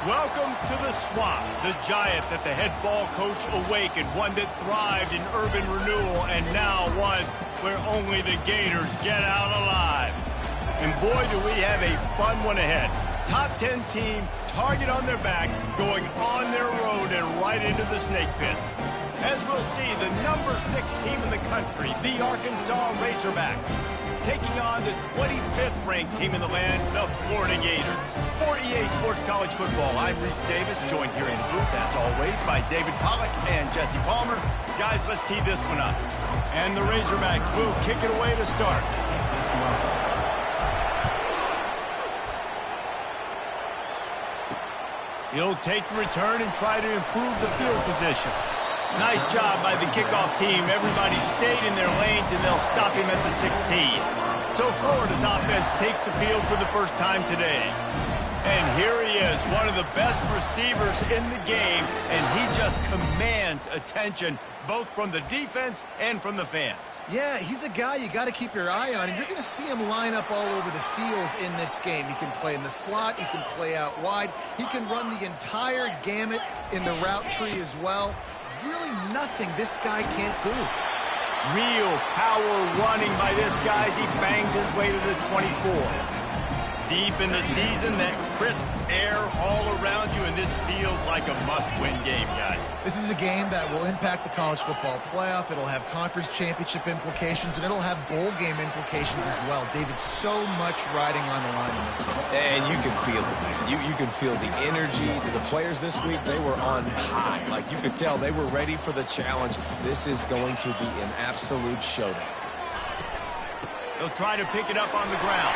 Welcome to the Swamp, the giant that the head ball coach awakened, one that thrived in urban renewal, and now one where only the Gators get out alive. And boy, do we have a fun one ahead. Top 10 team, target on their back, going on their road and right into the snake pit. As we'll see, the number 6 team in the country, the Arkansas Razorbacks, taking on the 25th ranked team in the land, the Florida Gators. For EA Sports College Football, I'm Reese Davis, joined here in the booth, as always, by David Pollack and Jesse Palmer. Guys, let's tee this one up. And the Razorbacks will kick it away to start. He'll take the return and try to improve the field position. Nice job by the kickoff team. Everybody stayed in their lanes, and they'll stop him at the 16. So Florida's offense takes the field for the first time today. And here he is, one of the best receivers in the game, and he just commands attention, both from the defense and from the fans. Yeah, he's a guy you got to keep your eye on, and you're going to see him line up all over the field in this game. He can play in the slot, he can play out wide, he can run the entire gamut in the route tree as well. Really nothing this guy can't do. Real power running by this guy as he bangs his way to the 24. Deep in the season, that crisp air all around you, and this feels like a must-win game, guys. This is a game that will impact the college football playoff. It'll have conference championship implications, and it'll have bowl game implications as well. David, so much riding on the line in this one. And you can feel it, man. You can feel the energy. The players this week, they were on high. Like, you could tell they were ready for the challenge. This is going to be an absolute showdown. He'll try to pick it up on the ground.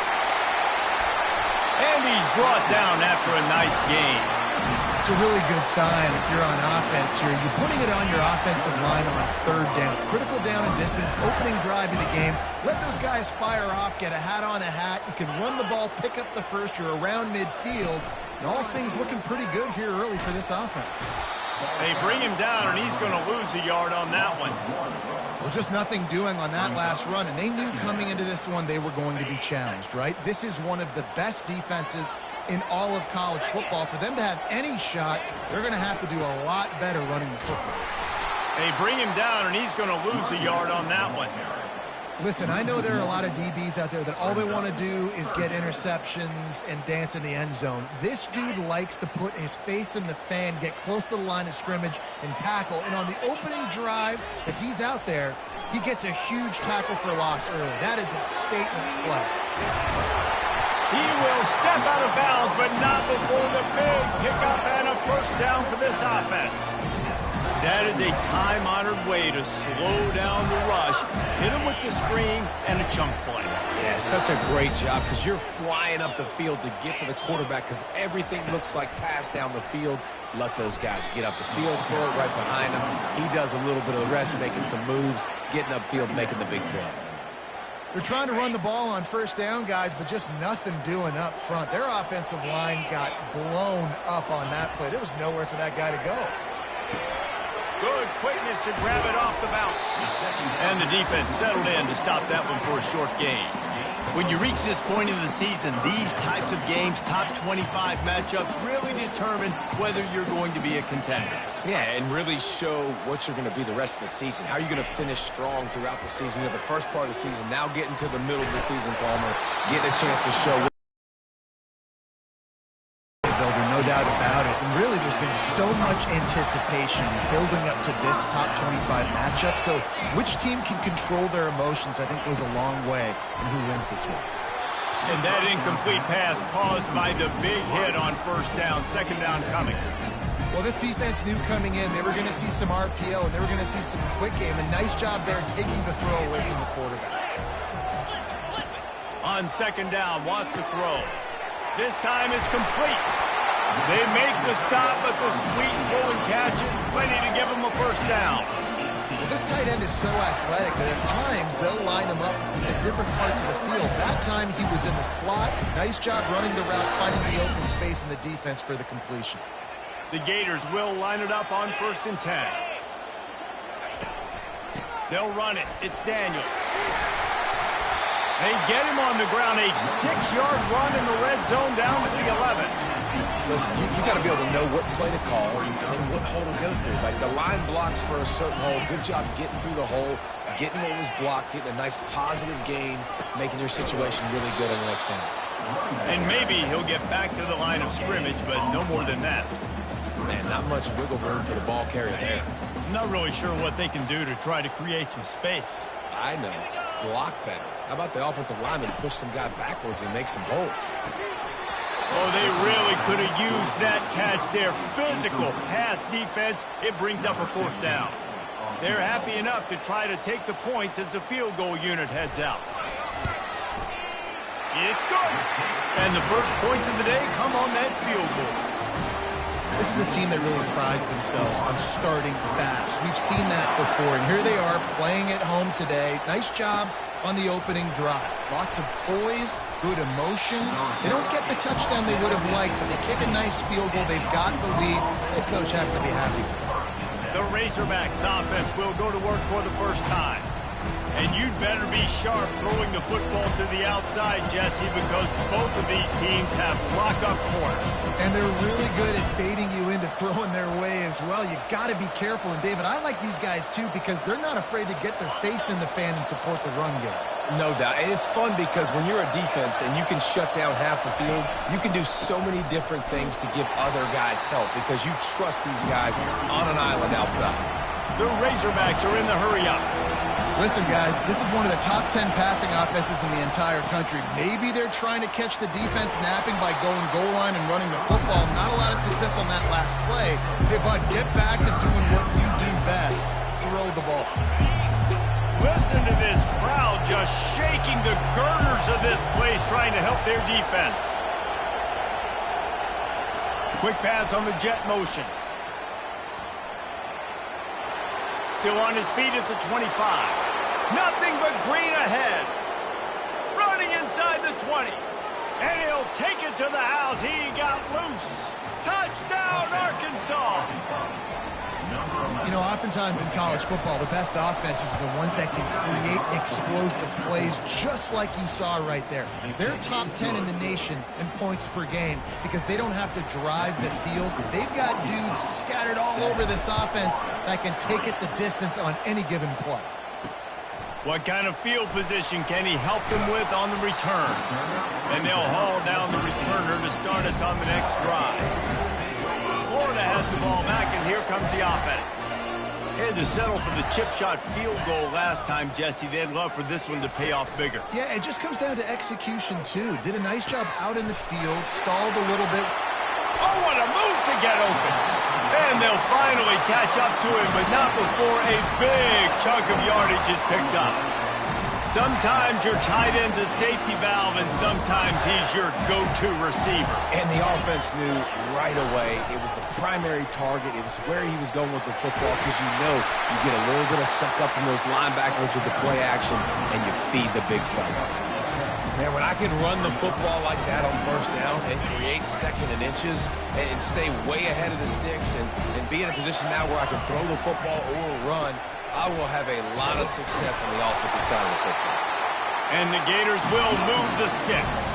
And he's brought down after a nice game. It's a really good sign if you're on offense here. You're putting it on your offensive line on third down. Critical down and distance, opening drive of the game. Let those guys fire off, get a hat on a hat. You can run the ball, pick up the first. You're around midfield. And all things looking pretty good here early for this offense. They bring him down, and he's going to lose a yard on that one. Well, just nothing doing on that last run, and they knew coming into this one they were going to be challenged, right? This is one of the best defenses in all of college football. For them to have any shot, they're going to have to do a lot better running the football. They bring him down, and he's going to lose a yard on that one. Listen, I know there are a lot of DBs out there that all they want to do is get interceptions and dance in the end zone. This dude likes to put his face in the fan, get close to the line of scrimmage, and tackle. And on the opening drive, if he's out there, he gets a huge tackle for loss early. That is a statement play. He will step out of bounds, but not before the big pickup and a first down for this offense. That is a time-honored way to slow down the rush, hit him with the screen, and a chunk play. Yeah, such a great job because you're flying up the field to get to the quarterback because everything looks like pass down the field. Let throw guys get up the field, throw it right behind him. He does a little bit of the rest, making some moves, getting upfield, making the big play. They're trying to run the ball on first down, guys, but just nothing doing up front. Their offensive line got blown up on that play. There was nowhere for that guy to go. Good quickness to grab it off the bounce. And the defense settled in to stop that one for a short gain. When you reach this point in the season, these types of games, top 25 matchups, really determine whether you're going to be a contender. Yeah, and really show what you're going to be the rest of the season. How are you going to finish strong throughout the season? You know, the first part of the season, now getting to the middle of the season, Palmer, getting a chance to show. No doubt about it. And really, there's been so much anticipation building up to this top 25 matchup. So which team can control their emotions, I think, goes a long way in who wins this one. And that incomplete pass caused by the big hit on first down, second down coming. Well, this defense knew coming in they were going to see some RPO and they were going to see some quick game. A nice job there taking the throw away from the quarterback. On second down, wants to throw. This time it's complete. They make the stop, but the sweet pulling catch is plenty to give them a first down. Well, this tight end is so athletic that at times they'll line him up at different parts of the field. That time he was in the slot. Nice job running the route, finding the open space in the defense for the completion. The Gators will line it up on 1st and 10. They'll run it. It's Daniels. They get him on the ground. A 6-yard run in the red zone down to the 11. Listen, you got to be able to know what play to call and what hole to go through. Like the line blocks for a certain hole. Good job getting through the hole, getting what was blocked, getting a nice positive gain, making your situation really good on the next down. And maybe he'll get back to the line of scrimmage, but no more than that. Man, not much wiggle room for the ball carrier there. I'm not really sure what they can do to try to create some space. I know. Block better. How about the offensive lineman push some guy backwards and make some holes? Oh, they really could have used that catch there. Physical pass defense. It brings up a 4th down. They're happy enough to try to take the points as the field goal unit heads out. It's good. And the first points of the day come on that field goal. This is a team that really prides themselves on starting fast. We've seen that before, and here they are playing at home today. Nice job on the opening drive. Lots of poise, good emotion. They don't get the touchdown they would have liked, but they kick a nice field goal. They've got the lead. Head coach has to be happy. The Razorbacks offense will go to work for the first time. And you'd better be sharp throwing the football to the outside, Jesse, because both of these teams have lock-up corners. And they're really good at baiting you into throwing their way as well. You got to be careful. And, David, I like these guys, too, because they're not afraid to get their face in the fan and support the run game. No doubt. And it's fun because when you're a defense and you can shut down half the field, you can do so many different things to give other guys help because you trust these guys on an island outside. The Razorbacks are in the hurry-up. Listen, guys, this is one of the top 10 passing offenses in the entire country. Maybe they're trying to catch the defense napping by going goal line and running the football. Not a lot of success on that last play. Hey, bud, get back to doing what you do best. Throw the ball. Listen to this crowd just shaking the girders of this place trying to help their defense. Quick pass on the jet motion. Still on his feet at the 25. Nothing but green ahead. Running inside the 20. And he'll take it to the house. He got loose. Touchdown, Arkansas. You know, oftentimes in college football, the best offenses are the ones that can create explosive plays just like you saw right there. They're top 10 in the nation in points per game because they don't have to drive the field. They've got dudes scattered all over this offense that can take it the distance on any given play. What kind of field position can he help them with on the return? And they'll haul down the returner to start us on the next drive. Florida has the ball back, and here comes the offense. They had to settle for the chip shot field goal last time, Jesse. They'd love for this one to pay off bigger. Yeah, it just comes down to execution, too. Did a nice job out in the field, stalled a little bit. Oh, what a move to get open. And they'll finally catch up to him, but not before a big chunk of yardage is picked up. Sometimes your tight end's a safety valve, and sometimes he's your go-to receiver. And the offense knew right away it was the primary target. It was where he was going with the football because you know you get a little bit of suck up from those linebackers with the play action, and you feed the big fella. Man, when I can run the football like that on first down and create second and inches and stay way ahead of the sticks and be in a position now where I can throw the football or run, I will have a lot of success on the offensive side of the football. And the Gators will move the sticks.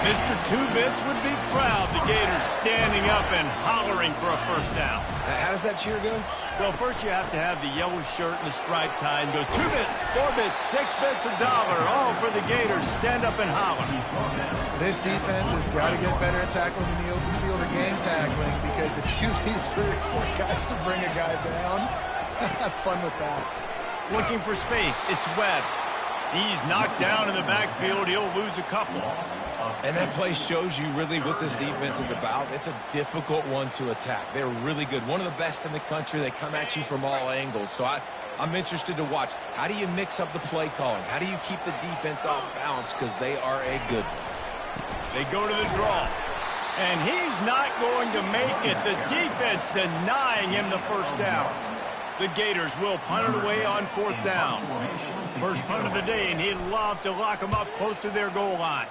Mr. Two-Bits would be proud the Gators standing up and hollering for a first down. How does that cheer go? Well, first you have to have the yellow shirt and the striped tie and go 2 bits, 4 bits, 6 bits, $1, all for the Gators. Stand up and holler. This defense has got to get better at tackling in the open field or game tackling because if you need 3 or 4 guys to bring a guy down, have fun with that. Looking for space. It's Webb. He's knocked down in the backfield. He'll lose a couple. And that play shows you really what this defense is about. It's a difficult one to attack. They're really good. One of the best in the country. They come at you from all angles. So I'm interested to watch. How do you mix up the play calling? How do you keep the defense off balance? Because they are a good one. They go to the draw. And he's not going to make it. The defense denying him the first down. The Gators will punt it away on 4th down. First punt of the day, and he'd love to lock them up close to their goal line.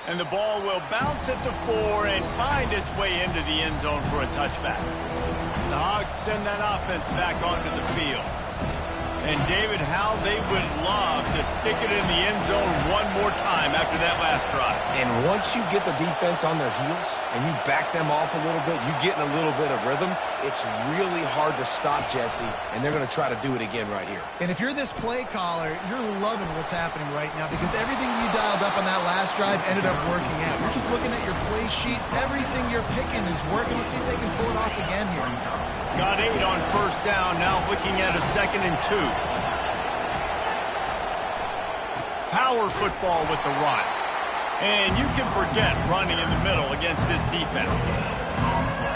And the ball will bounce at the 4 and find its way into the end zone for a touchback. The Hogs send that offense back onto the field. And, David, how they would love to stick it in the end zone one more time after that last drive. And once you get the defense on their heels and you back them off a little bit, you get in a little bit of rhythm, it's really hard to stop, Jesse, and they're going to try to do it again right here. And if you're this play caller, you're loving what's happening right now because everything you dialed up on that last drive ended up working out. You're just looking at your play sheet. Everything you're picking is working. Let's see if they can pull it off again here. Got 8 on first down, now looking at a 2nd and 2. Power football with the run. And you can forget running in the middle against this defense.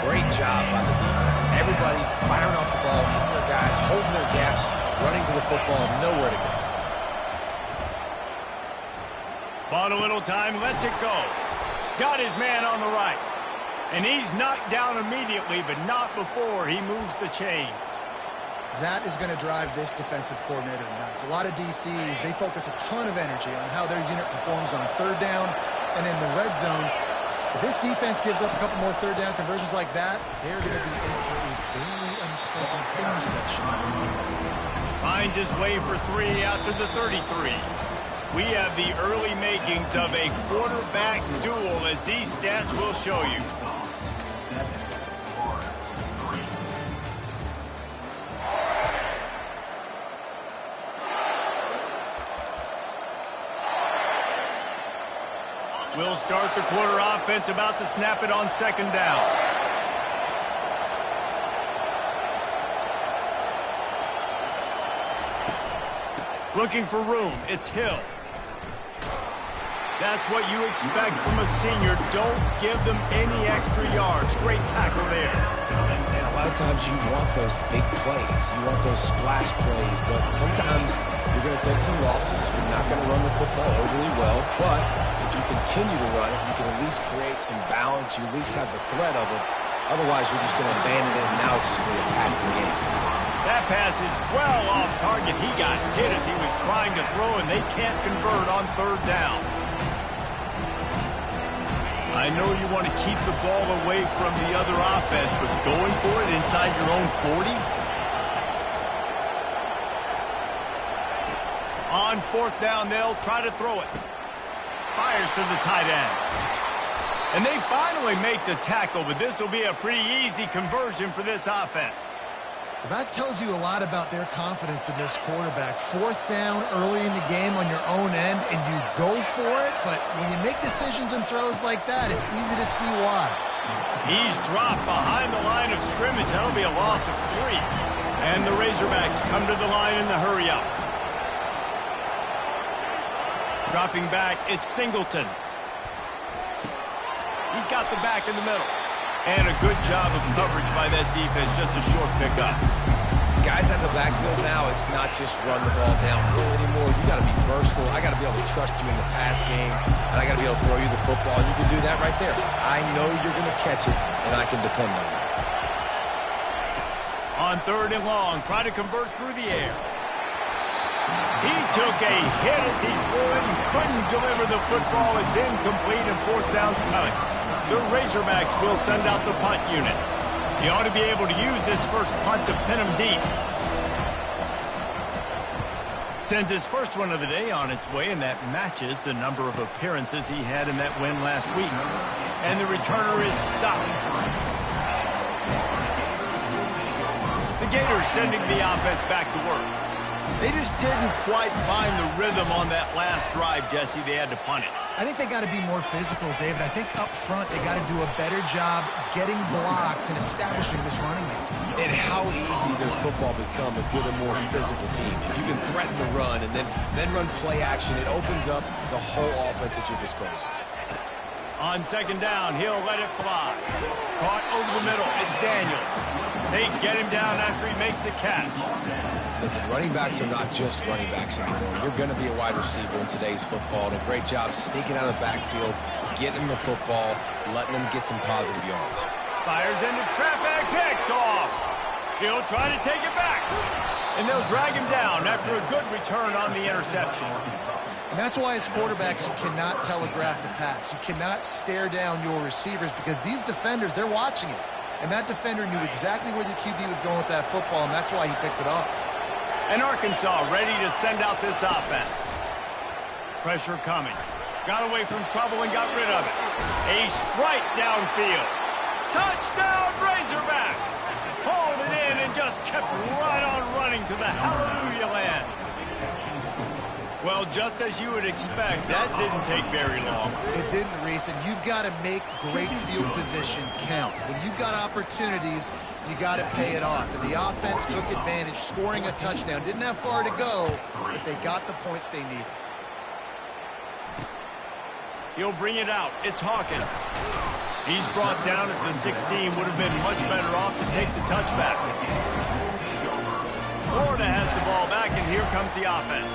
Great job by the defense. Everybody firing off the ball, hitting their guys, holding their gaps, running to the football, nowhere to go. Bought a little time, lets it go. Got his man on the right. And he's knocked down immediately, but not before he moves the chains. That is going to drive this defensive coordinator nuts. A lot of DCs, they focus a ton of energy on how their unit performs on 3rd down and in the red zone. If this defense gives up a couple more 3rd down conversions like that, they're going to be in for a very unpleasant film section. Finds his way for 3 out to the 33. We have the early makings of a quarterback duel, as these stats will show you. We'll start the quarter offense, about to snap it on 2nd down. Looking for room, it's Hill. That's what you expect from a senior. Don't give them any extra yards. Great tackle there. And a lot of times you want those big plays. You want those splash plays, but sometimes you're going to take some losses. You're not going to run the football overly well, but if you continue to run it, you can at least create some balance. You at least have the threat of it. Otherwise, you're just going to abandon it, and now it's just going to be a passing game. That pass is well off target. He got hit as he was trying to throw, and they can't convert on 3rd down. I know you want to keep the ball away from the other offense, but going for it inside your own 40? On 4th down, they'll try to throw it. Fires to the tight end. And they finally make the tackle, but this will be a pretty easy conversion for this offense. That tells you a lot about their confidence in this quarterback. 4th down early in the game on your own end, and you go for it, but when you make decisions and throws like that, it's easy to see why. He's dropped behind the line of scrimmage. That'll be a loss of 3. And the Razorbacks come to the line in the hurry-up. Dropping back, it's Singleton. He's got the back in the middle. And a good job of coverage by that defense, just a short pickup. Guys at the backfield now, it's not just run the ball downhill anymore. You got to be versatile. I got to be able to trust you in the pass game, and I got to be able to throw you the football, and you can do that right there. I know you're going to catch it, and I can depend on it. On 3rd and long, try to convert through the air. He took a hit as he threw it and couldn't deliver the football. It's incomplete, and 4th down's coming. The Razorbacks will send out the punt unit. He ought to be able to use this first punt to pin him deep. Sends his first one of the day on its way, and that matches the number of appearances he had in that win last week. And the returner is stopped. The Gators sending the offense back to work. They just didn't quite find the rhythm on that last drive, Jesse. They had to punt it. I think they got to be more physical, David. I think up front they got to do a better job getting blocks and establishing this running game. And how easy does football become if you're the more physical team? If you can threaten the run and then run play action, it opens up the whole offense at your disposal. On 2nd down, he'll let it fly. Caught over the middle. It's Daniels. They get him down after he makes the catch. Listen, running backs are not just running backs anymore. You're going to be a wide receiver in today's football. And a great job sneaking out of the backfield, getting the football, letting them get some positive yards. Fires into traffic, picked off. He'll try to take it back. And they'll drag him down after a good return on the interception. And that's why as quarterbacks, you cannot telegraph the pass. You cannot stare down your receivers because these defenders, they're watching it. And that defender knew exactly where the QB was going with that football, and that's why he picked it off. And Arkansas ready to send out this offense. Pressure coming. Got away from trouble and got rid of it. A strike downfield. Touchdown, Razorbacks! Hauled it in and just kept right on running to the hallelujah land. Well, just as you would expect, that didn't take very long. It didn't, Reese, and you've got to make great field position count. When you've got opportunities, you got to pay it off. And the offense took advantage, scoring a touchdown. Didn't have far to go, but they got the points they needed. He'll bring it out. It's Hawkins. He's brought down at the 16. Would have been much better off to take the touchback. Florida has the ball back, and here comes the offense.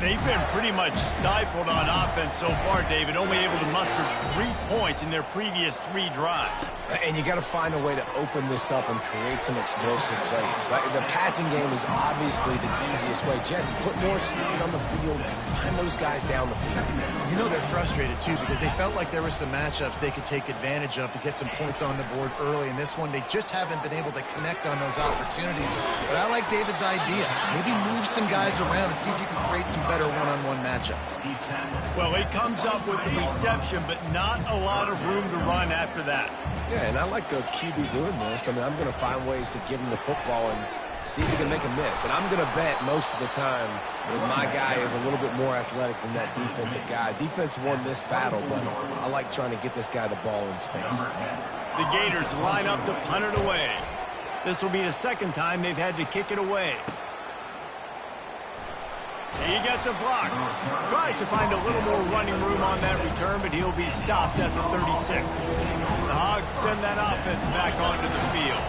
They've been pretty much stifled on offense so far, David, only able to muster 3 points in their previous 3 drives. And you got to find a way to open this up and create some explosive plays. Like, the passing game is obviously the easiest way. Jesse, put more speed on the field. Find those guys down the field. You know they're frustrated, too, because they felt like there were some matchups they could take advantage of to get some points on the board early. In this one, they just haven't been able to connect on those opportunities. But I like David's idea. Maybe move some guys around and see if you can create some better one-on-one matchups. Well, he comes up with the reception, but not a lot of room to run after that. Yeah, and I like the QB doing this. I mean, I'm going to find ways to give him the football and see if he can make a miss. And I'm going to bet most of the time that my guy is a little bit more athletic than that defensive guy. Defense won this battle, but I like trying to get this guy the ball in space. The Gators line up to punt it away. This will be the second time they've had to kick it away. He gets a block. Tries to find a little more running room on that return, but he'll be stopped at the 36. The Hogs send that offense back onto the field.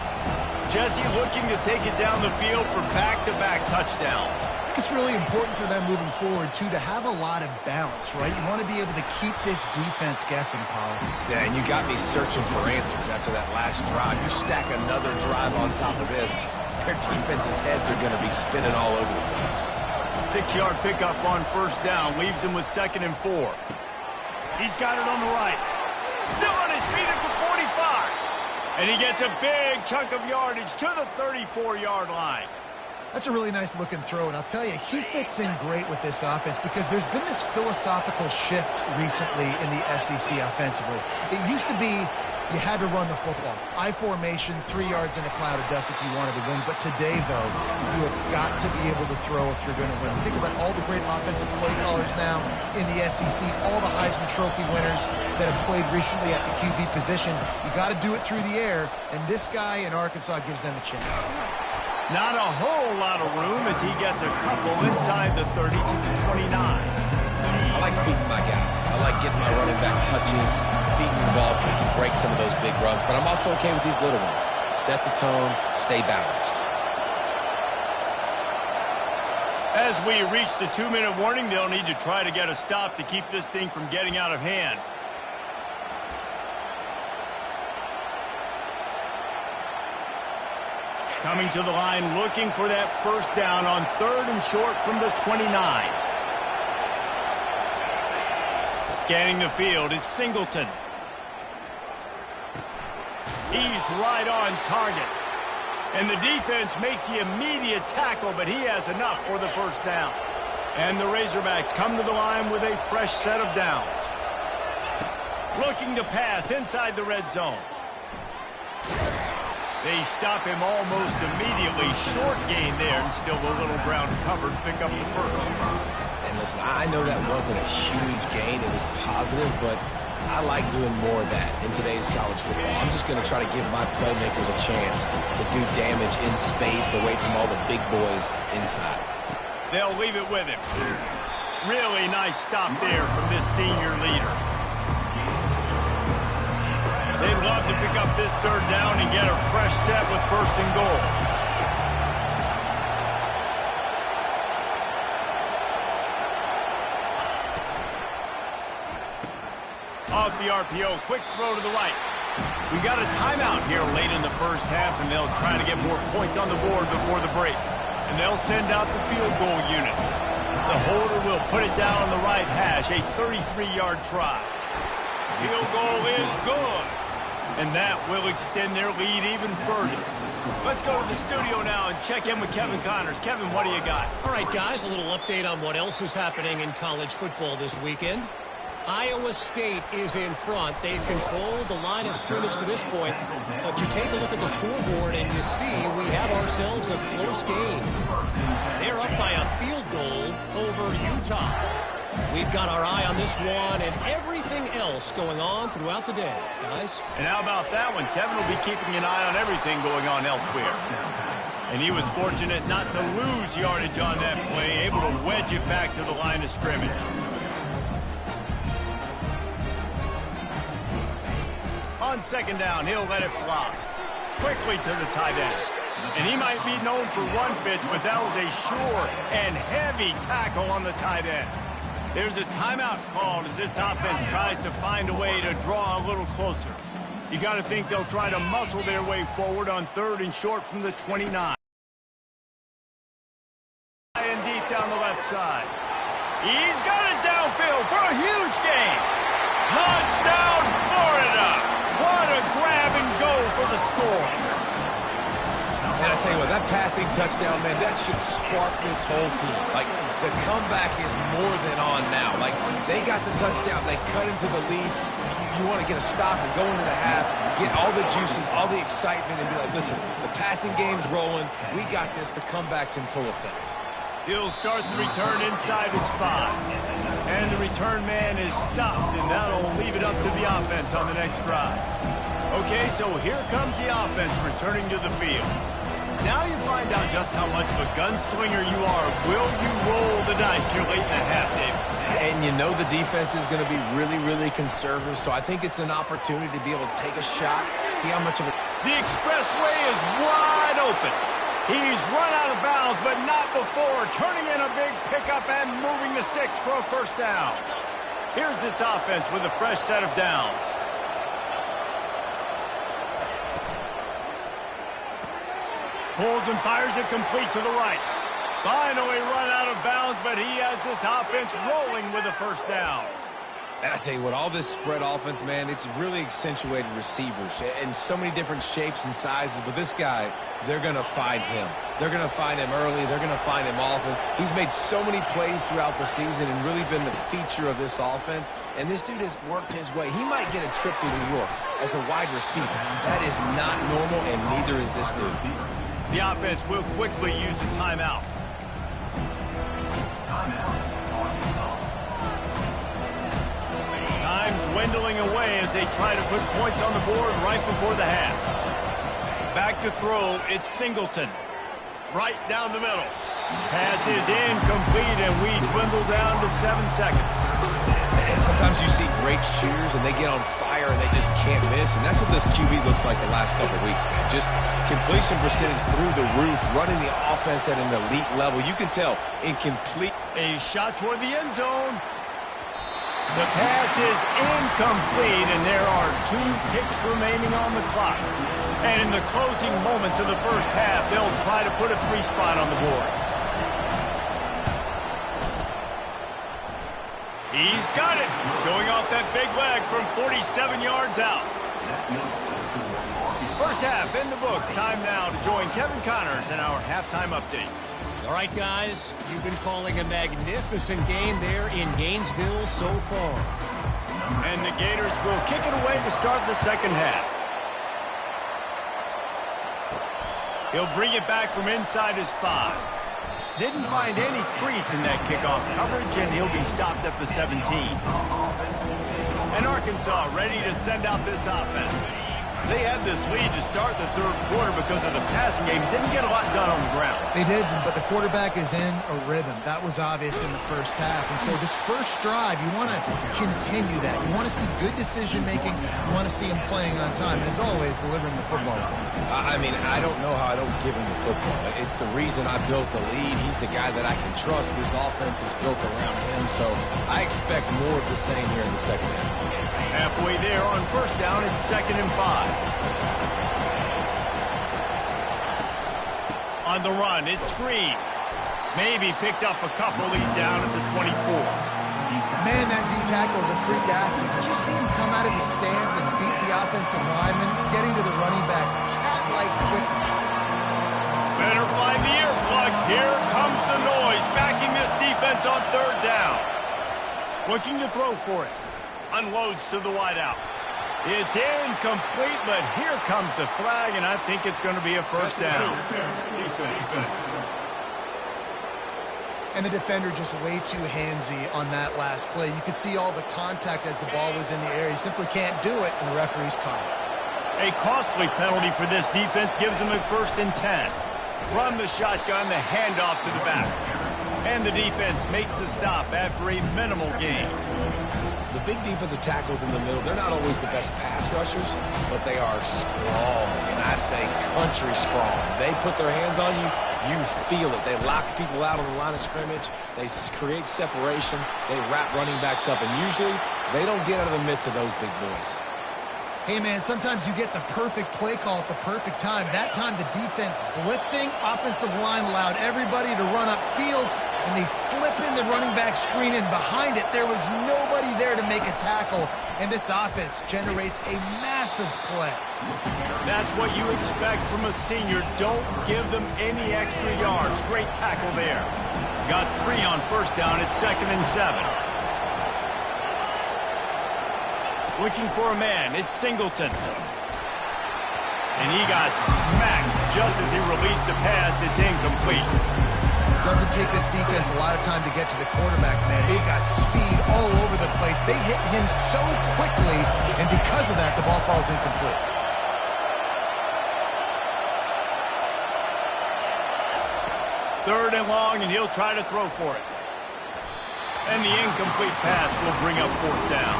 Jesse looking to take it down the field for back-to-back touchdowns. I think it's really important for them moving forward, too, to have a lot of balance, right? You want to be able to keep this defense guessing, Paul. Yeah, and you got me searching for answers after that last drive. You stack another drive on top of this, their defense's heads are going to be spinning all over the place. 6-yard pickup on first down, leaves him with 2nd and 4. He's got it on the right. Still on his feet at the 45. And he gets a big chunk of yardage to the 34-yard line. That's a really nice looking throw, and I'll tell you, he fits in great with this offense because there's been this philosophical shift recently in the SEC offensively. It used to be you had to run the football. I formation, 3 yards in a cloud of dust if you wanted to win. But today, though, you have got to be able to throw if you're going to win. Think about all the great offensive play callers now in the SEC, all the Heisman Trophy winners that have played recently at the QB position. You got to do it through the air, and this guy in Arkansas gives them a chance. Not a whole lot of room as he gets a couple inside the 30 to the 29. I like feeding my guy. I like getting my running back touches, feeding the ball so he can break some of those big runs. But I'm also okay with these little ones. Set the tone, stay balanced. As we reach the 2-minute warning, they'll need to try to get a stop to keep this thing from getting out of hand. Coming to the line, looking for that first down on 3rd and short from the 29. Scanning the field, it's Singleton. He's right on target. And the defense makes the immediate tackle, but he has enough for the first down. And the Razorbacks come to the line with a fresh set of downs. Looking to pass inside the red zone. They stop him almost immediately. Short gain there, and still a little ground covered. Pick up the first. And listen, I know that wasn't a huge gain. It was positive, but I like doing more of that in today's college football. I'm just going to try to give my playmakers a chance to do damage in space away from all the big boys inside. They'll leave it with him. Really nice stop there from this senior leader. They'd love to pick up this 3rd down and get a fresh set with 1st and goal. Off the RPO, quick throw to the right. We got a timeout here late in the first half, and they'll try to get more points on the board before the break. And they'll send out the field goal unit. The holder will put it down on the right hash, a 33-yard try. Field goal is good. And that will extend their lead even further. Let's go to the studio now and check in with Kevin Connors. Kevin, what do you got? All right, guys, a little update on what else is happening in college football this weekend. Iowa State is in front. They've controlled the line of scrimmage to this point. But you take a look at the scoreboard and you see we have ourselves a close game. They're up by a field goal over Utah. We've got our eye on this one and everything else going on throughout the day, guys. And how about that one? Kevin will be keeping an eye on everything going on elsewhere. And he was fortunate not to lose yardage on that play, able to wedge it back to the line of scrimmage. On second down, he'll let it fly. Quickly to the tight end. And he might be known for run fits, but that was a sure and heavy tackle on the tight end. There's a timeout called as this offense tries to find a way to draw a little closer. You got to think they'll try to muscle their way forward on 3rd and short from the 29. And deep down the left side. He's got it downfield for a huge gain. Touchdown, Florida! What a grab and go for the score. And I tell you what, that passing touchdown, man, that should spark this whole team. Like, the comeback is more than on now. Like, they got the touchdown. They cut into the lead. You want to get a stop and go into the half, get all the juices, all the excitement, and be like, listen, the passing game's rolling. We got this. The comeback's in full effect. He'll start the return inside his 5. And the return man is stopped, and that'll leave it up to the offense on the next drive. Okay, so here comes the offense returning to the field. Now you find out just how much of a gunslinger you are. Will you roll the dice here late in the half, David? And you know the defense is going to be really, really conservative, so I think it's an opportunity to be able to take a shot, see how much of it. The expressway is wide open. He's run out of bounds, but not before turning in a big pickup and moving the sticks for a first down. Here's this offense with a fresh set of downs. Pulls and fires it complete to the right. Finally run out of bounds, but he has this offense rolling with a first down. And I tell you what, all this spread offense, man, it's really accentuated receivers in so many different shapes and sizes. But this guy, they're going to find him. They're going to find him early. They're going to find him often. He's made so many plays throughout the season and really been the feature of this offense. And this dude has worked his way. He might get a trip to New York as a wide receiver. That is not normal, and neither is this dude. The offense will quickly use a timeout. Time dwindling away as they try to put points on the board right before the half. Back to throw, it's Singleton. Right down the middle. Pass is incomplete, and we dwindle down to 7 seconds. And sometimes you see great shooters, and they get on fire, and they just can't miss. And that's what this QB looks like the last couple of weeks, man. Just completion percentage through the roof, running the offense at an elite level. You can tell, incomplete. A shot toward the end zone. The pass is incomplete, and there are 2 ticks remaining on the clock. And in the closing moments of the first half, they'll try to put a 3 spot on the board. He's got it, showing off that big leg from 47 yards out. First half in the books. Time now to join Kevin Connors in our halftime update. All right, guys, you've been calling a magnificent game there in Gainesville so far. And the Gators will kick it away to start the second half. He'll bring it back from inside his 5. Didn't find any crease in that kickoff coverage, and he'll be stopped at the 17. And Arkansas ready to send out this offense. They had this lead to start the third quarter because of the passing game. Didn't get a lot done on the ground. They did, but the quarterback is in a rhythm. That was obvious in the first half. And so this first drive, you want to continue that. You want to see good decision-making. You want to see him playing on time. And as always, delivering the football. I mean, I don't know how I don't give him the football. It's the reason I built the lead. He's the guy that I can trust. This offense is built around him. So I expect more of the same here in the second half. Halfway there on first down, it's 2nd and 5. On the run, it's Green. Maybe picked up a couple. He's down at the 24. Man, that D tackle is a freak athlete. Did you see him come out of his stance and beat the offensive lineman, getting to the running back? Cat-like quickness. Defender find the earplugs. Here comes the noise, backing this defense on third down. Looking to throw for it. Unloads to the wideout. It's incomplete, but here comes the flag, and I think it's going to be a first down. And the defender just way too handsy on that last play. You could see all the contact as the ball was in the air. He simply can't do it, and the referee's caught it. A costly penalty for this defense gives them a 1st and 10. Run the shotgun, the handoff to the back. And the defense makes the stop after a minimal gain. The big defensive tackles in the middle, they're not always the best pass rushers, but they are strong, and I say country strong. They put their hands on you, you feel it. They lock people out on the line of scrimmage. They create separation. They wrap running backs up, and usually they don't get out of the midst of those big boys. Hey, man, sometimes you get the perfect play call at the perfect time. That time the defense blitzing, offensive line allowed everybody to run upfield, and they slip in the running back screen, and behind it there was nobody there to make a tackle, and this offense generates a massive play. That's what you expect from a senior. Don't give them any extra yards. Great tackle there. Got 3 on first down at 2nd and 7. Looking for a man. It's Singleton. And he got smacked just as he released the pass. It's incomplete. Doesn't take this defense a lot of time to get to the quarterback, man. They've got speed all over the place. They hit him so quickly, and because of that, the ball falls incomplete. Third and long, and he'll try to throw for it. And the incomplete pass will bring up 4th down.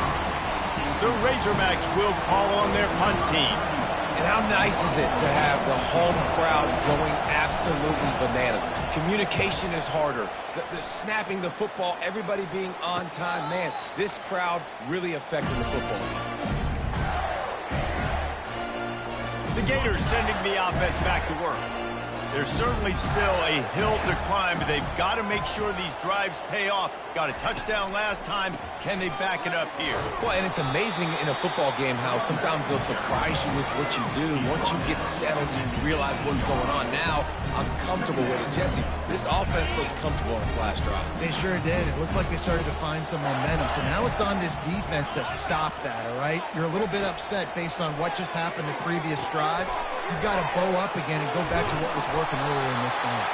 The Razorbacks will call on their punt team. And how nice is it to have the home crowd going absolutely bananas? Communication is harder. The snapping the football, everybody being on time. Man, this crowd really affecting the football game. The Gators sending the offense back to work. There's certainly still a hill to climb, but they've got to make sure these drives pay off. Got a touchdown last time. Can they back it up here? Well, and it's amazing in a football game how sometimes they'll surprise you with what you do. Once you get settled, you realize what's going on. Now, I'm comfortable with it. Jesse, this offense looked comfortable on its last drive. They sure did. It looked like they started to find some momentum. So now it's on this defense to stop that, all right? You're a little bit upset based on what just happened the previous drive. You've got to bow up again and go back to what was working earlier in this game.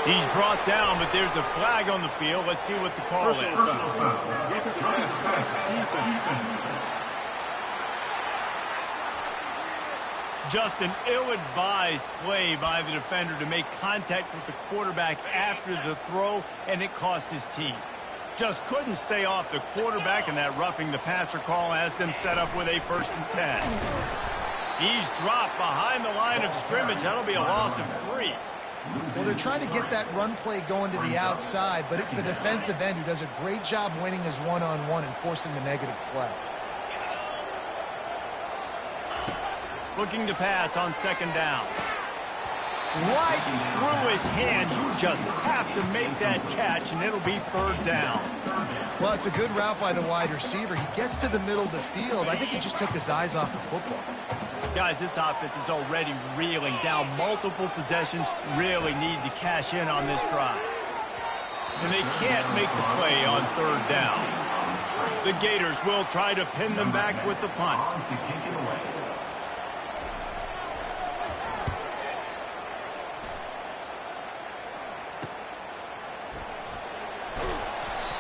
He's brought down, but there's a flag on the field. Let's see what the call is. Just an ill-advised play by the defender to make contact with the quarterback after the throw, and it cost his team. Just couldn't stay off the quarterback, and that roughing the passer call has them set up with a 1st and 10. He's dropped behind the line of scrimmage. That'll be a loss of 3. Well, they're trying to get that run play going to the outside, but it's the defensive end who does a great job winning his one-on-one and forcing the negative play. Looking to pass on 2nd down. Right through his hands. You just have to make that catch, and it'll be 3rd down. Well, it's a good route by the wide receiver. He gets to the middle of the field. I think he just took his eyes off the football. Guys, this offense is already reeling down multiple possessions. Really need to cash in on this drive. And they can't make the play on 3rd down. The Gators will try to pin them back with the punt.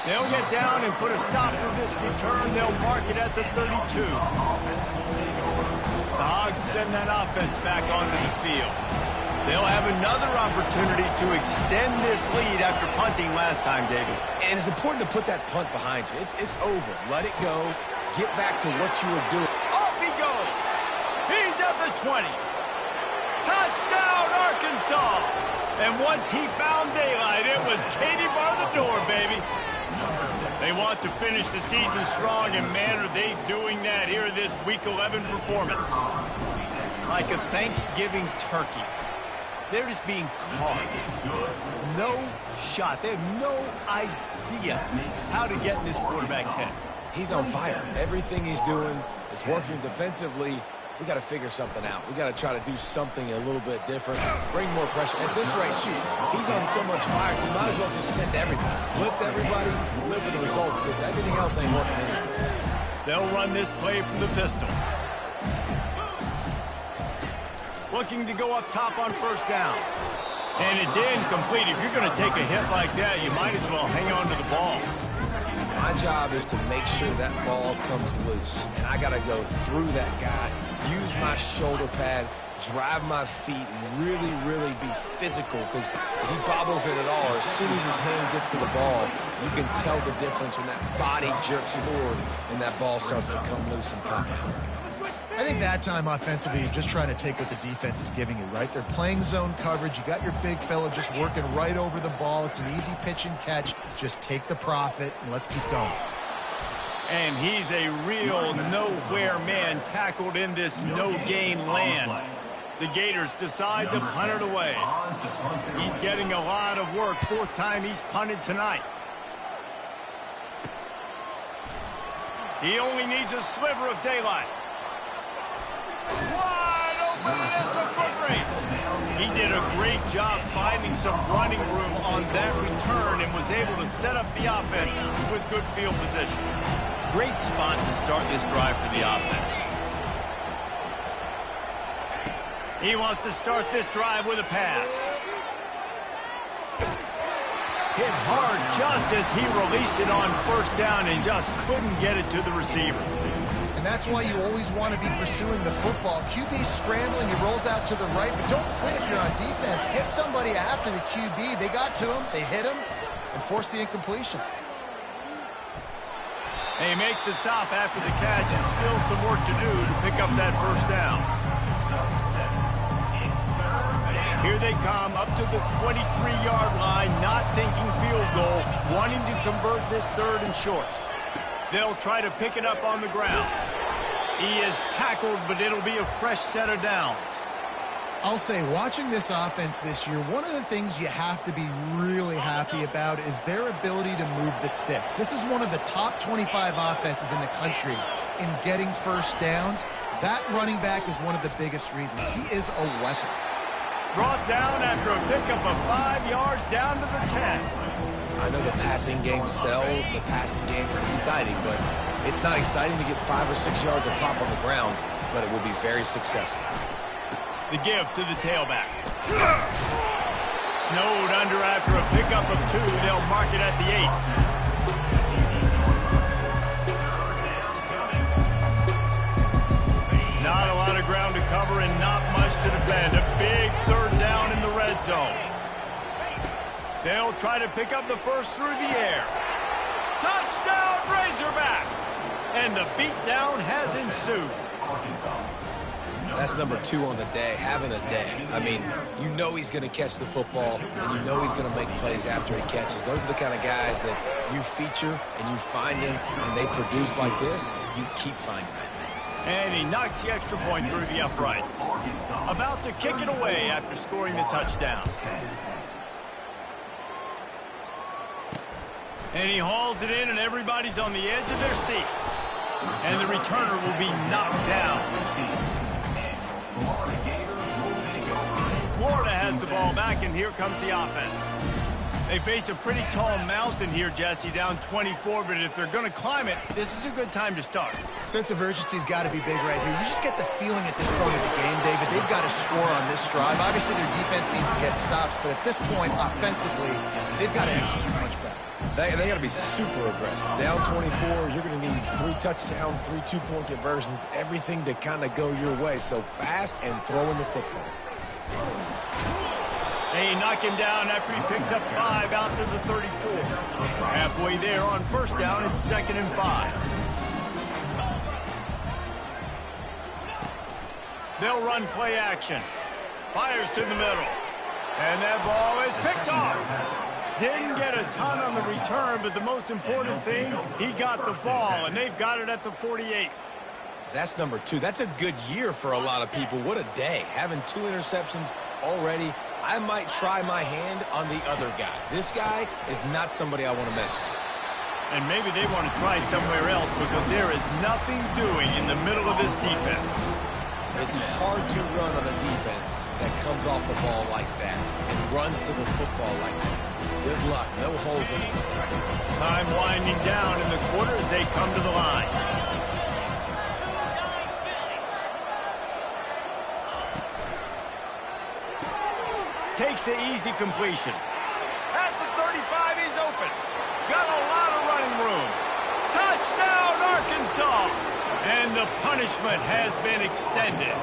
They'll get down and put a stop to this return. They'll mark it at the 32. The Hogs send that offense back onto the field. They'll have another opportunity to extend this lead after punting last time, David. And it's important to put that punt behind you. It's over. Let it go. Get back to what you were doing. Off he goes. He's at the 20. Touchdown, Arkansas. And once he found daylight, it was Katie bar the door, baby. They want to finish the season strong, and man, are they doing that here in this Week 11 performance. Like a Thanksgiving turkey. They're just being caught. No shot. They have no idea how to get in this quarterback's head. He's on fire. Everything he's doing is working defensively. we got to figure something out. We got to try to do something a little bit different, bring more pressure. At this rate, shoot, he's on so much fire, we might as well just send everybody. Blitz everybody, live with the results, because everything else ain't working anyways. They'll run this play from the pistol. Looking to go up top on first down. And it's incomplete. If you're going to take a hit like that, you might as well hang on to the ball. My job is to make sure that ball comes loose. And I got to go through that guy, use my shoulder pad, drive my feet, and really, really be physical. Because if he bobbles it at all, as soon as his hand gets to the ball, you can tell the difference when that body jerks forward and that ball starts to come loose and pop out. I think that time offensively, you're just trying to take what the defense is giving you, right? They're playing zone coverage. You got your big fella just working right over the ball. It's an easy pitch and catch. Just take the profit and let's keep going. And he's a real nowhere man tackled in this no-gain land. The Gators decide to punt it away. He's getting a lot of work. Fourth time he's punted tonight. He only needs a sliver of daylight. Wide open, and it's a foot race. He did a great job finding some running room on that return and was able to set up the offense with good field position. Great spot to start this drive for the offense. He wants to start this drive with a pass. Hit hard just as he released it on first down and just couldn't get it to the receiver. And that's why you always want to be pursuing the football. QB's scrambling, he rolls out to the right, but don't quit if you're on defense. Get somebody after the QB. They got to him, they hit him, and forced the incompletion. They make the stop after the catch, and still some work to do to pick up that first down. Here they come up to the 23-yard line, not thinking field goal, wanting to convert this third and short. They'll try to pick it up on the ground. He is tackled, but it'll be a fresh set of downs. I'll say, watching this offense this year, one of the things you have to be really happy about is their ability to move the sticks. This is one of the top 25 offenses in the country in getting first downs. That running back is one of the biggest reasons. He is a weapon. Brought down after a pickup of 5 yards down to the 10. I know the passing game sells, the passing game is exciting, but it's not exciting to get 5 or 6 yards of pop on the ground, but it would be very successful. The give to the tailback. Snowed under after a pickup of 2. They'll mark it at the 8. Not a lot of ground to cover and not much to defend. A big third down in the red zone. They'll try to pick up the first through the air. Touchdown, Razorbacks! And the beatdown has ensued. That's number 2 on the day, having a day. I mean, you know he's going to catch the football, and you know he's going to make plays after he catches. Those are the kind of guys that you feature, and you find them, and they produce like this, you keep finding them. And he knocks the extra point through the uprights. About to kick it away after scoring the touchdown. And he hauls it in, and everybody's on the edge of their seats. And the returner will be knocked down. Florida has the ball back, and here comes the offense. They face a pretty tall mountain here, Jesse, down 24, but if they're going to climb it, this is a good time to start. Sense of urgency's got to be big right here. You just get the feeling at this point of the game, David, they've got to score on this drive. Obviously, their defense needs to get stops, but at this point, offensively, they've got to execute much better. They got to be super aggressive. Down 24, you're going to need 3 touchdowns, 3 two-point conversions, everything to kind of go your way. So fast and throwing the football. They knock him down after he picks up 5 out to the 34. Halfway there on first down, it's 2nd and 5. They'll run play action. Fires to the middle. And that ball is picked off. Didn't get a ton on the return, but the most important thing, he got the ball, and they've got it at the 48. That's number 2. That's a good year for a lot of people. What a day. Having 2 interceptions already. I might try my hand on the other guy. This guy is not somebody I want to mess with. And maybe they want to try somewhere else because there is nothing doing in the middle of this defense. It's hard to run on a defense that comes off the ball like that and runs to the football like that. Good luck. No holes in it. Time winding down in the quarter as they come to the line. Takes the easy completion. At the 35, he's open. Got a lot of running room. Touchdown, Arkansas! And the punishment has been extended.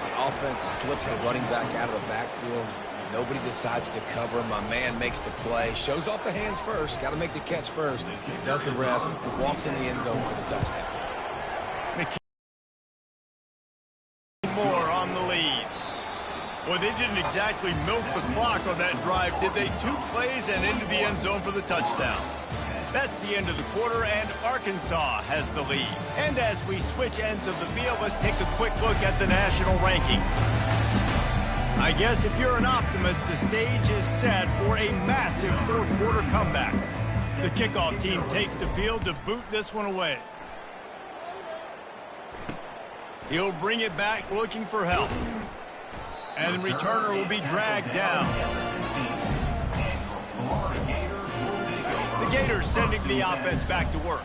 The offense slips the running back out of the backfield. Nobody decides to cover him. My man makes the play. Shows off the hands first. Got to make the catch first. Does the rest. Walks in the end zone for the touchdown. More on the lead. Well, they didn't exactly milk the clock on that drive, did they? 2 plays and into the end zone for the touchdown. That's the end of the quarter, and Arkansas has the lead. And as we switch ends of the field, let's take a quick look at the national rankings. I guess if you're an optimist, the stage is set for a massive fourth-quarter comeback. The kickoff team takes the field to boot this one away. He'll bring it back looking for help. And the returner will be dragged down. The Gators sending the offense back to work.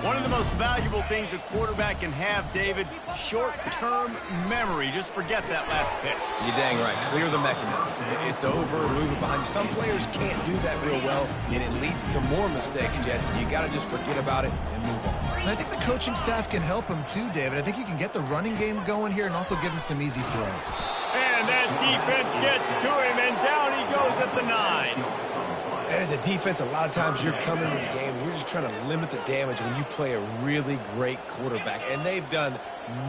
One of the most valuable things a quarterback can have, David, short-term memory. Just forget that last pick. You're dang right. Clear the mechanism. It's over. Move it behind you. Some players can't do that real well, and it leads to more mistakes, Jesse. You got to just forget about it and move on. And I think the coaching staff can help him too, David. I think you can get the running game going here and also give him some easy throws. And that defense gets to him, and down he goes at the 9. And as a defense, a lot of times you're coming into the game and you're just trying to limit the damage when you play a really great quarterback. And they've done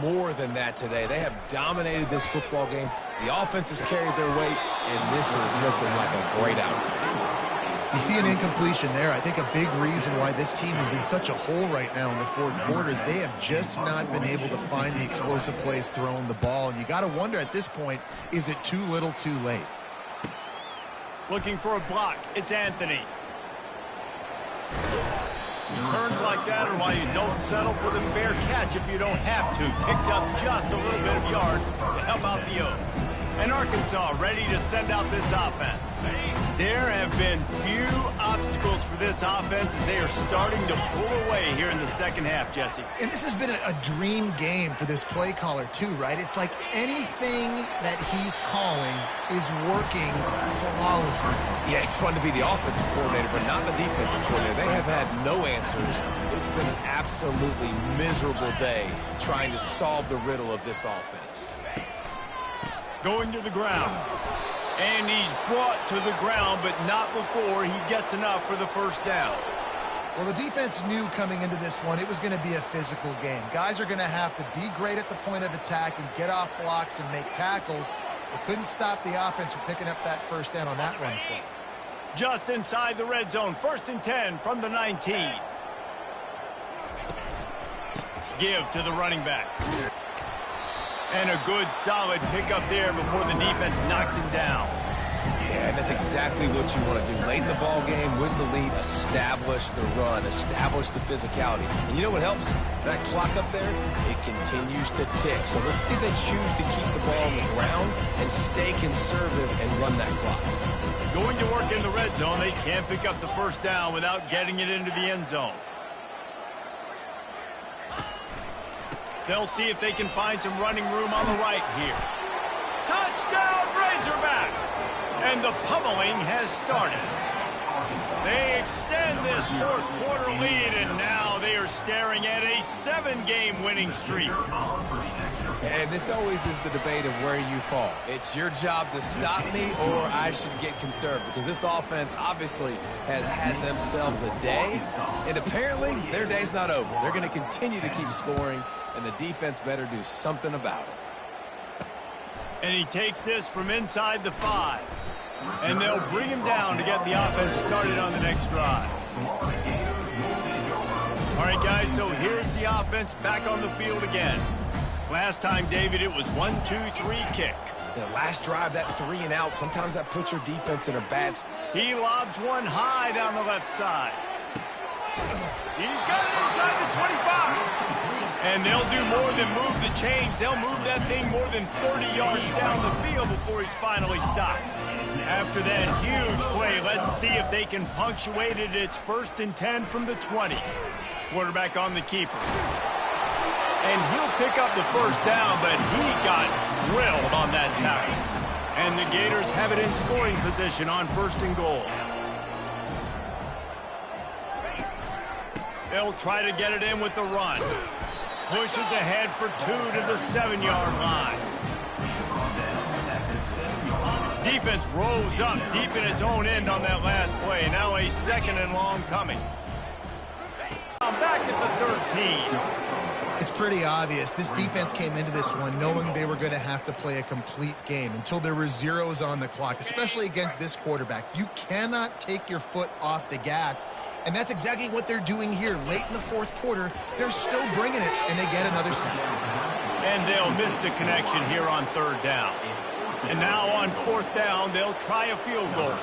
more than that today. They have dominated this football game. The offense has carried their weight, and this is looking like a great outcome. You see an incompletion there. I think a big reason why this team is in such a hole right now in the fourth quarter is they have just not been able to find the explosive plays throwing the ball. And you got to wonder at this point, is it too little too late? Looking for a block. It's Anthony. Turns like that are why you don't settle for the fair catch if you don't have to. Picks up just a little bit of yards to help out the Oaks. And Arkansas ready to send out this offense. There have been few obstacles for this offense as they are starting to pull away here in the second half, Jesse. And this has been a dream game for this play caller too, right? It's like anything that he's calling is working flawlessly. Yeah, it's fun to be the offensive coordinator, but not the defensive coordinator. They have had no answers. It's been an absolutely miserable day trying to solve the riddle of this offense. Going to the ground. And he's brought to the ground, but not before he gets enough for the first down. Well, the defense knew coming into this one it was going to be a physical game. Guys are going to have to be great at the point of attack and get off blocks and make tackles. But couldn't stop the offense from picking up that first down on that run play. Just inside the red zone, 1st and 10 from the 19. Give to the running back. And a good, solid pickup there before the defense knocks him down. Yeah, that's exactly what you want to do. Late in the ball game with the lead, establish the run, establish the physicality. And you know what helps? That clock up there, it continues to tick. So let's see if they choose to keep the ball on the ground and stay conservative and run that clock. Going to work in the red zone, they can't pick up the first down without getting it into the end zone. They'll see if they can find some running room on the right here. Touchdown, Razorbacks! And the pummeling has started. They extend this fourth-quarter lead, and now they are staring at a 7-game winning streak. And this always is the debate of where you fall. It's your job to stop me, or I should get conservative, because this offense obviously has had themselves a day, and apparently their day's not over. They're going to continue to keep scoring, and the defense better do something about it. And he takes this from inside the 5. And they'll bring him down to get the offense started on the next drive. All right, guys, so here's the offense back on the field again. Last time, David, it was 1-2-3 kick. The last drive, that 3 and out, sometimes that puts your defense in a bad spot. He lobs one high down the left side. He's got it inside the 25. And they'll do more than move the chains. They'll move that thing more than 30 yards down the field before he's finally stopped. After that huge play, let's see if they can punctuate it. It's 1st and 10 from the 20. Quarterback on the keeper. And he'll pick up the first down, but he got drilled on that tackle. And the Gators have it in scoring position on 1st and goal. They'll try to get it in with the run. Pushes ahead for 2 to the 7-yard line. Defense rolls up deep in its own end on that last play. Now a 2nd and long coming. Back at the 13. It's pretty obvious. This defense came into this one knowing they were going to have to play a complete game until there were zeros on the clock, especially against this quarterback. You cannot take your foot off the gas, and that's exactly what they're doing here. Late in the 4th quarter, they're still bringing it, and they get another sack. And they'll miss the connection here on 3rd down. And now on 4th down, they'll try a field goal.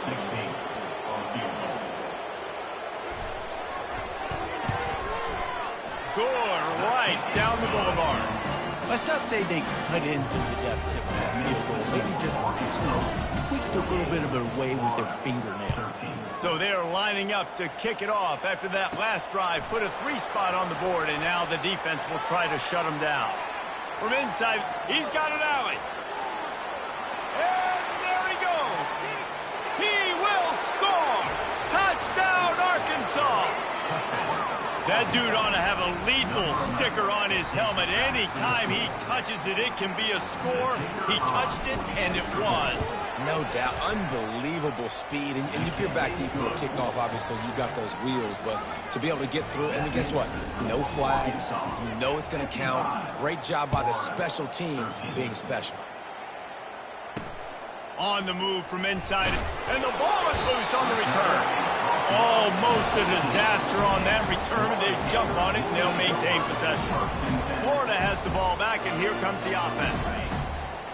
Good, right down the boulevard. Let's not say they cut into the deficit with that field goal. Maybe just, tweaked a little bit of their way with their fingernail. So they're lining up to kick it off after that last drive. Put a 3-spot on the board, and now the defense will try to shut them down. From inside, he's got an alley. And there he goes. He will score. Touchdown, Arkansas. That dude ought to have a lethal sticker on his helmet. Anytime he touches it, it can be a score. He touched it, and it was. No doubt. Unbelievable speed. And if you're back deep for a kickoff, obviously you got those wheels. But to be able to get through, and guess what? No flags. You know it's going to count. Great job by the special teams being special. On the move from inside, and the ball is loose on the return. Almost a disaster on that return. They jump on it, and they'll maintain possession. Florida has the ball back, and here comes the offense.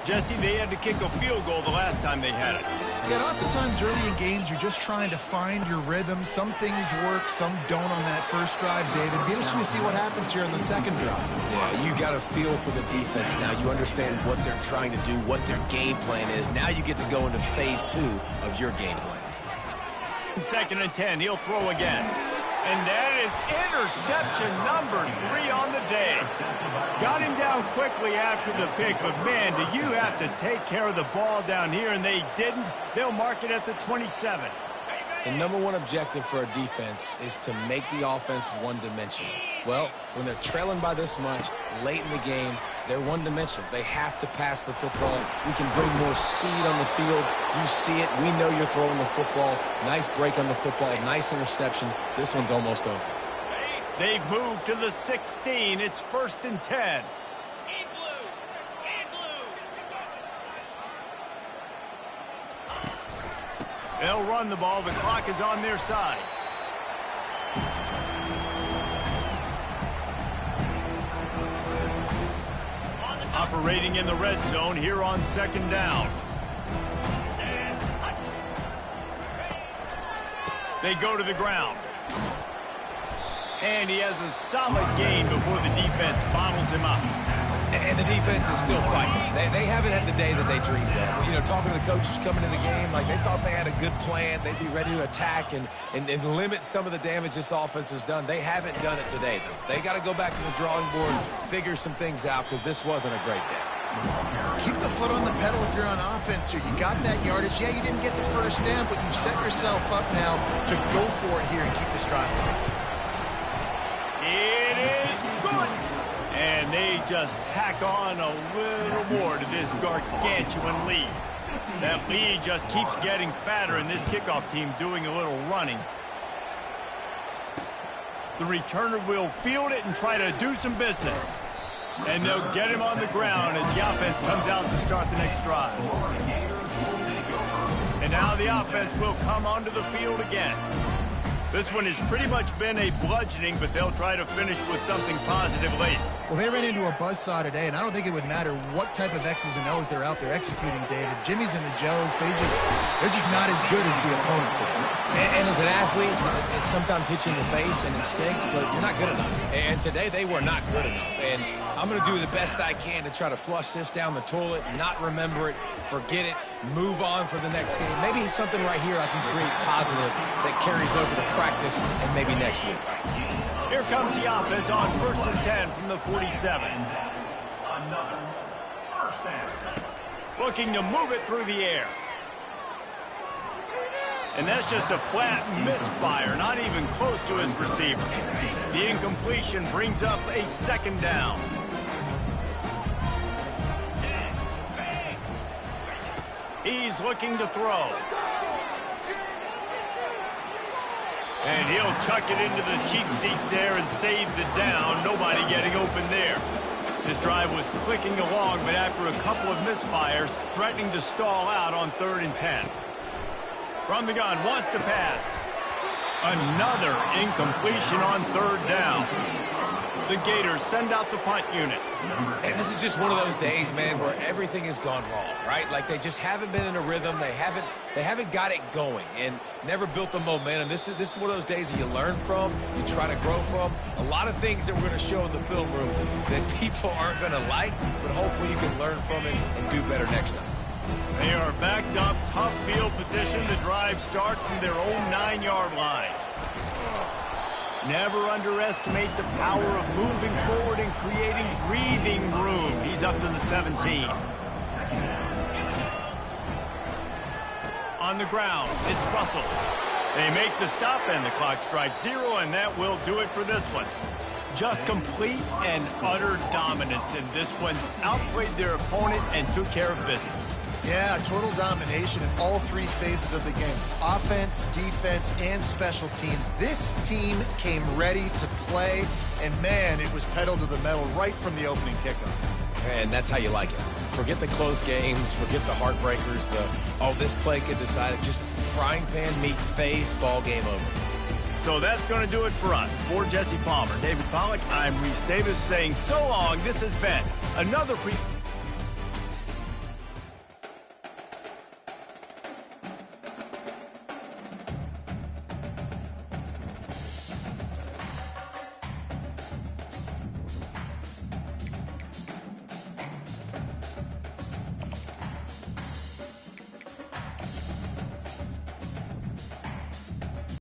Jesse, they had to kick a field goal the last time they had it. Yeah, oftentimes early in games, you're just trying to find your rhythm. Some things work, some don't on that first drive, David. Be interesting to see what happens here in the 2nd drive. Yeah, you got a feel for the defense now. You understand what they're trying to do, what their game plan is. Now you get to go into phase 2 of your game plan. 2nd and 10, he'll throw again. And that is interception number 3 on the day. Got him down quickly after the pick, but man, do you have to take care of the ball down here, and they didn't. They'll mark it at the 27. The #1 objective for a defense is to make the offense one-dimensional. Well, when they're trailing by this much, late in the game, they're one-dimensional. They have to pass the football. We can bring more speed on the field. You see it. We know you're throwing the football. Nice break on the football. Nice interception. This one's almost over. They've moved to the 16. It's 1st and 10. They'll run the ball. The clock is on their side. Operating in the red zone here on 2nd down. They go to the ground. And he has a solid gain before the defense bottles him up. And the defense is still fighting. They haven't had the day that they dreamed of. You know, talking to the coaches coming to the game, like they thought they had a good plan. They'd be ready to attack and limit some of the damage this offense has done. They haven't done it today, though. They got to go back to the drawing board, figure some things out, because this wasn't a great day. Keep the foot on the pedal if you're on offense here. You got that yardage. Yeah, you didn't get the first down, but you've set yourself up now to go for it here and keep this drive going. It is good. And they just tack on a little more to this gargantuan lead. That lead just keeps getting fatter, and this kickoff team doing a little running. The returner will field it and try to do some business. And they'll get him on the ground as the offense comes out to start the next drive. And now the offense will come onto the field again. This one has pretty much been a bludgeoning, but they'll try to finish with something positive late. Well, they ran into a buzzsaw today, and I don't think it would matter what type of X's and O's they're out there executing, David. Jimmy's and the Joes, they're just not as good as the opponent today. And as an athlete, it sometimes hits you in the face and it stinks, but you're not good enough. And today they were not good enough. And I'm going to do the best I can to try to flush this down the toilet, not remember it, forget it, move on for the next game. Maybe something right here I can create positive that carries over to practice and maybe next week. Here comes the offense on 1st and 10 from the 47. Looking to move it through the air. And that's just a flat misfire, not even close to his receiver. The incompletion brings up a 2nd down. He's looking to throw. And he'll chuck it into the cheap seats there and save the down. Nobody getting open there. This drive was clicking along, but after a couple of misfires, threatening to stall out on 3rd and 10. From the gun, wants to pass. Another incompletion on 3rd down. The Gators send out the punt unit. And this is just one of those days, man, where everything has gone wrong, right? Like they just haven't been in a rhythm. They haven't got it going and never built the momentum. This is one of those days that you learn from, you try to grow from. A lot of things that we're going to show in the film room that people aren't going to like, but hopefully you can learn from it and do better next time. They are backed up, tough field position. The drive starts from their own 9-yard line. Never underestimate the power of moving forward and creating breathing room. He's up to the 17. On the ground, it's Russell. They make the stop and the clock strikes 0, and that will do it for this one. Just complete and utter dominance in this one. Outplayed their opponent and took care of business. Yeah, total domination in all 3 phases of the game. Offense, defense, and special teams. This team came ready to play, and man, it was pedal to the metal right from the opening kickoff. And that's how you like it. Forget the close games, forget the heartbreakers, this play could decide it. Just frying pan meet face, ball game over. So that's going to do it for us. For Jesse Palmer, David Pollack, I'm Reese Davis saying so long. This has been another